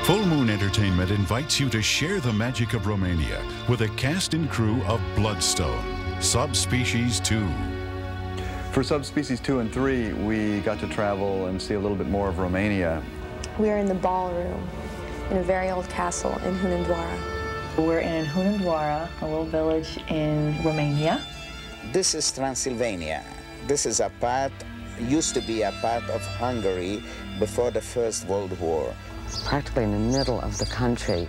Full Moon Entertainment invites you to share the magic of Romania with a cast and crew of Bloodstone, Subspecies 2. For Subspecies 2 and 3, we got to travel and see a little bit more of Romania. We are in the ballroom in a very old castle in Hunedoara. We're in Hunedoara, a little village in Romania. This is Transylvania. This is used to be a part of Hungary before the First World War. It's practically in the middle of the country.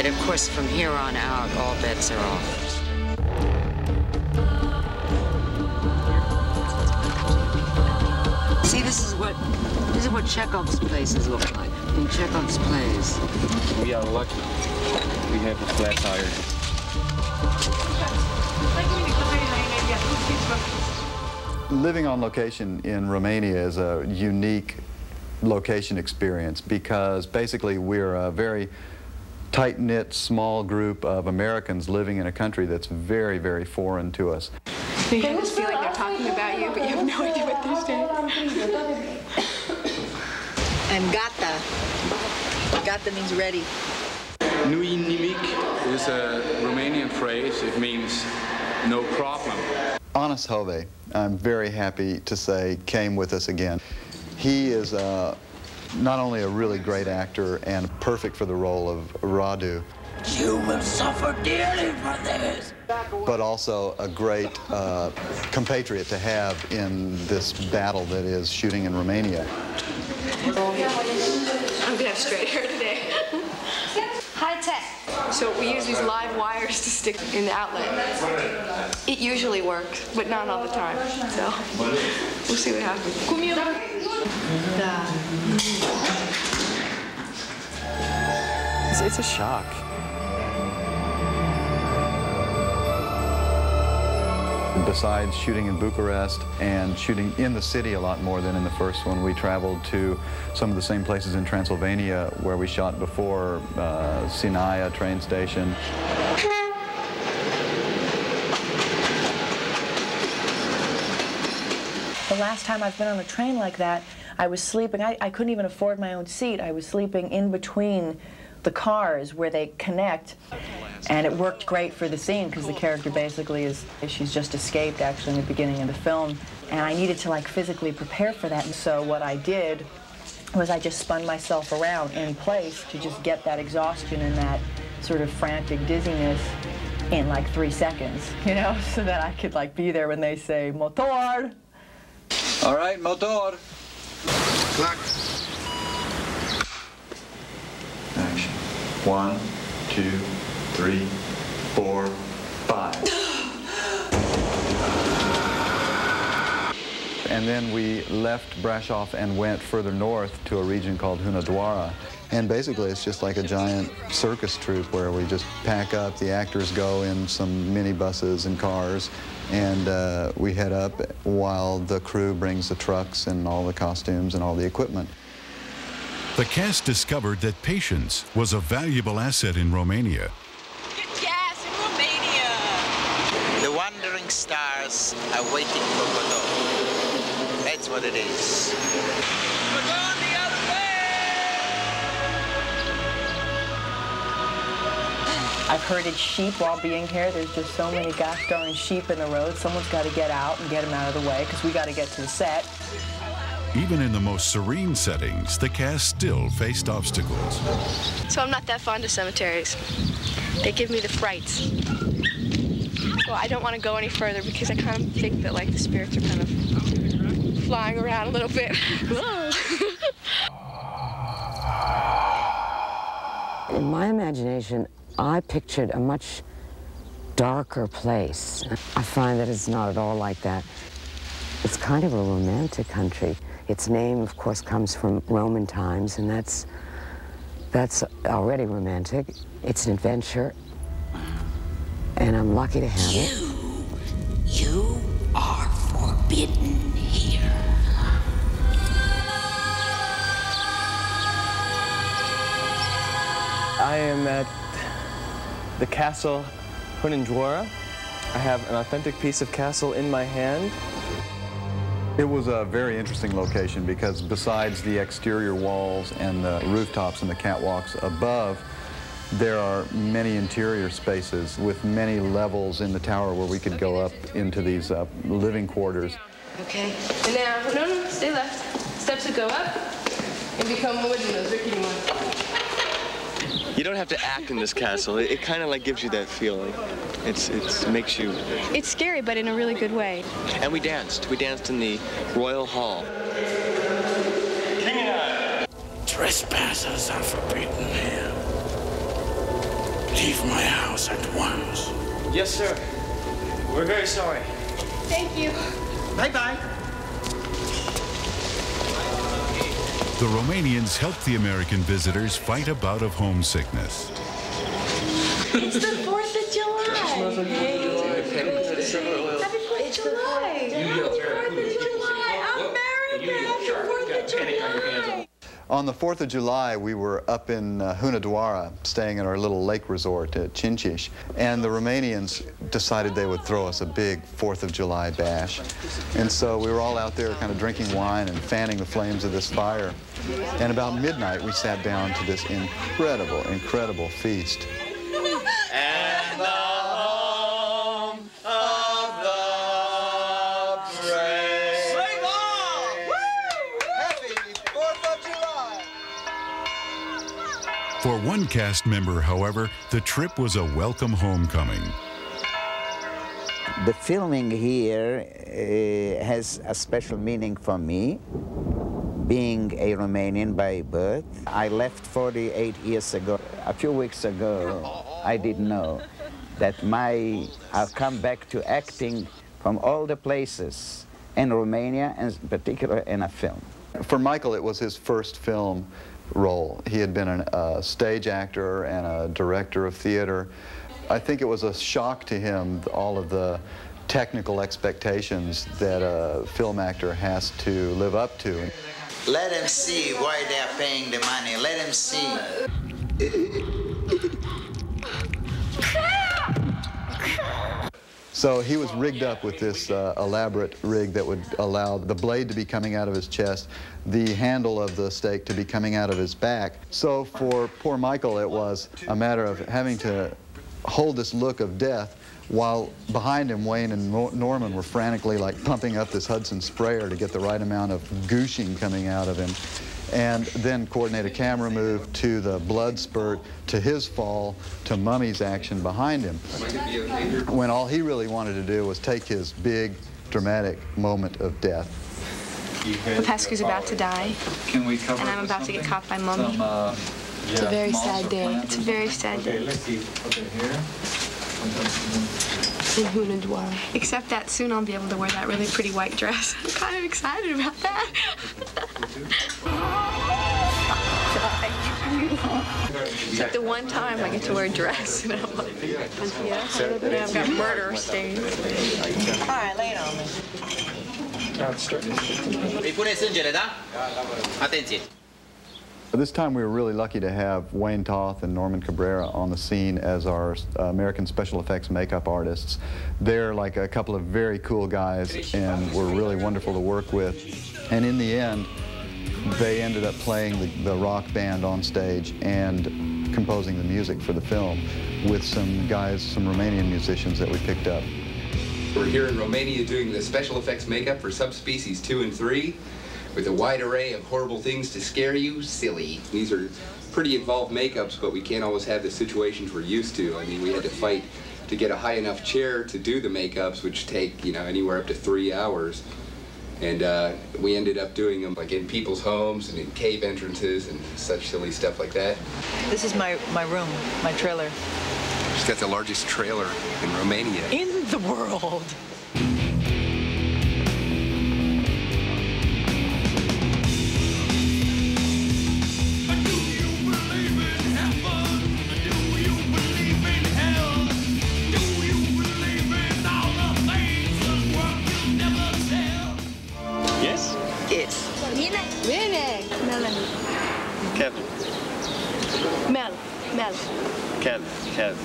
And of course, from here on out, all bets are off. See, this is what Chekhov's places look like. In Chekhov's plays. We are lucky. We have a flat tire. Living on location in Romania is a unique location experience because basically we're a very tight-knit, small group of Americans living in a country that's very, very foreign to us. You almost feel like they're talking about you, but you have no idea what they're saying. I'm gata. Gata means ready. Nui nimic is a Romanian phrase. It means no problem. Anas Hove, I'm very happy to say, came with us again. He is not only a really great actor and perfect for the role of Radu. You will suffer dearly for this. But also a great compatriot to have in this battle that is shooting in Romania. I'm gonna have straight hair today. High tech. So we use these live wires to stick in the outlet. It usually works, but not all the time. So we'll see what happens. It's a shock. Besides shooting in Bucharest and shooting in the city a lot more than in the first one, we traveled to some of the same places in Transylvania where we shot before, Sinaia train station. The last time I've been on a train like that, I was sleeping. I couldn't even afford my own seat. I was sleeping in between the cars where they connect, and it worked great for the scene because the character basically she's just escaped actually in the beginning of the film, and I needed to like physically prepare for that. And so what I did was I just spun myself around in place to just get that exhaustion and that sort of frantic dizziness in like 3 seconds, you know, so that I could like be there when they say motor. All right, motor. Clock. Action. 1, 2, 3, 4, 5. And then we left Brasov and went further north to a region called Hunedoara. And basically it's just like a giant circus troupe where we just pack up, the actors go in some minibuses and cars, and we head up while the crew brings the trucks and all the costumes and all the equipment. The cast discovered that patience was a valuable asset in Romania. Yes, in Romania. The wandering stars are waiting for Godot. That's what it is. We're going the other way! I've herded sheep while being here. There's just so many gosh darn sheep in the road. Someone's got to get out and get them out of the way because we got to get to the set. Even in the most serene settings, the cast still faced obstacles. So I'm not that fond of cemeteries. They give me the frights. Well, I don't want to go any further because I kind of think that like the spirits are kind of flying around a little bit. In my imagination, I pictured a much darker place. I find that it's not at all like that. It's kind of a romantic country. Its name, of course, comes from Roman times, and that's already romantic. It's an adventure, and I'm lucky to have it. You are forbidden here. I am at the castle Hunedoara. I have an authentic piece of castle in my hand. It was a very interesting location because besides the exterior walls and the rooftops and the catwalks above, there are many interior spaces with many levels in the tower where we could go up into these living quarters. Okay. And now, no, stay left. Steps that go up and become more than those rickety ones. You don't have to act in this castle. It kind of like gives you that feeling. It makes you... It's scary, but in a really good way. And we danced. We danced in the Royal Hall. Trespassers are forbidden here. Leave my house at once. Yes, sir. We're very sorry. Thank you. Bye-bye. The Romanians helped the American visitors fight a bout of homesickness. It's the 4th of July. Happy 4th of July. Happy 4th of July. America, happy 4th of July. On the 4th of July, we were up in Hunedoara, staying at our little lake resort at Cinci, and the Romanians decided they would throw us a big 4th of July bash. And so we were all out there kind of drinking wine and fanning the flames of this fire. And about midnight, we sat down to this incredible, incredible feast. And the home of the brave. Sing on! Happy 4th of July! For one cast member, however, the trip was a welcome homecoming. The filming here has a special meaning for me. Being a Romanian by birth, I left 48 years ago. A few weeks ago, I didn't know that I'll come back to acting from all the places in Romania, and in particular in a film. For Michael, it was his first film role. He had been a stage actor and a director of theater. I think it was a shock to him, all of the technical expectations that a film actor has to live up to. Let them see why they are paying the money. Let them see. So he was rigged up with this elaborate rig that would allow the blade to be coming out of his chest, the handle of the stake to be coming out of his back. So for poor Michael, it was a matter of having to hold this look of death while behind him, Wayne and Norman were frantically like pumping up this Hudson sprayer to get the right amount of gooshing coming out of him, and then coordinate a camera move to the blood spurt, to his fall, to Mummy's action behind him, when all he really wanted to do was take his big, dramatic moment of death. Popescu's about to die, and I'm about to get caught by Mummy. It's a very sad day. It's a very sad day. In Hunedoara. Except that soon I'll be able to wear that really pretty white dress. I'm kind of excited about that. It's like the one time I get to wear a dress. And I'm like, yeah, I've got murder stains. All right, lay it on me. Îi pune sângele, da? Atenție! This time we were really lucky to have Wayne Toth and Norman Cabrera on the scene as our American special effects makeup artists. They're like a couple of very cool guys and were really wonderful to work with. And in the end, they ended up playing the rock band on stage and composing the music for the film with some guys, some Romanian musicians that we picked up. We're here in Romania doing the special effects makeup for subspecies 2 and 3. With a wide array of horrible things to scare you, silly. These are pretty involved makeups, but we can't always have the situations we're used to. I mean, we had to fight to get a high enough chair to do the makeups, which take, you know, anywhere up to 3 hours. And we ended up doing them like in people's homes and in cave entrances and such silly stuff like that. This is my room, my trailer. She's got the largest trailer in Romania. In the world. Yes? Yes. Bine. Melanie. Kevin. Mel. Kevin.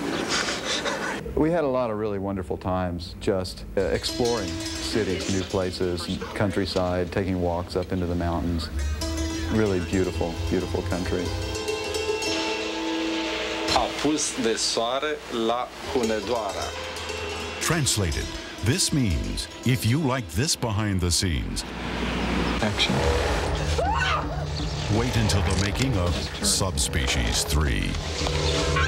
We had a lot of really wonderful times just exploring cities, new places, countryside, taking walks up into the mountains. Really beautiful, beautiful country. A pus de soare la Hunedoara. Translated, this means, if you like this behind the scenes, action. Wait until the making of Subspecies 3.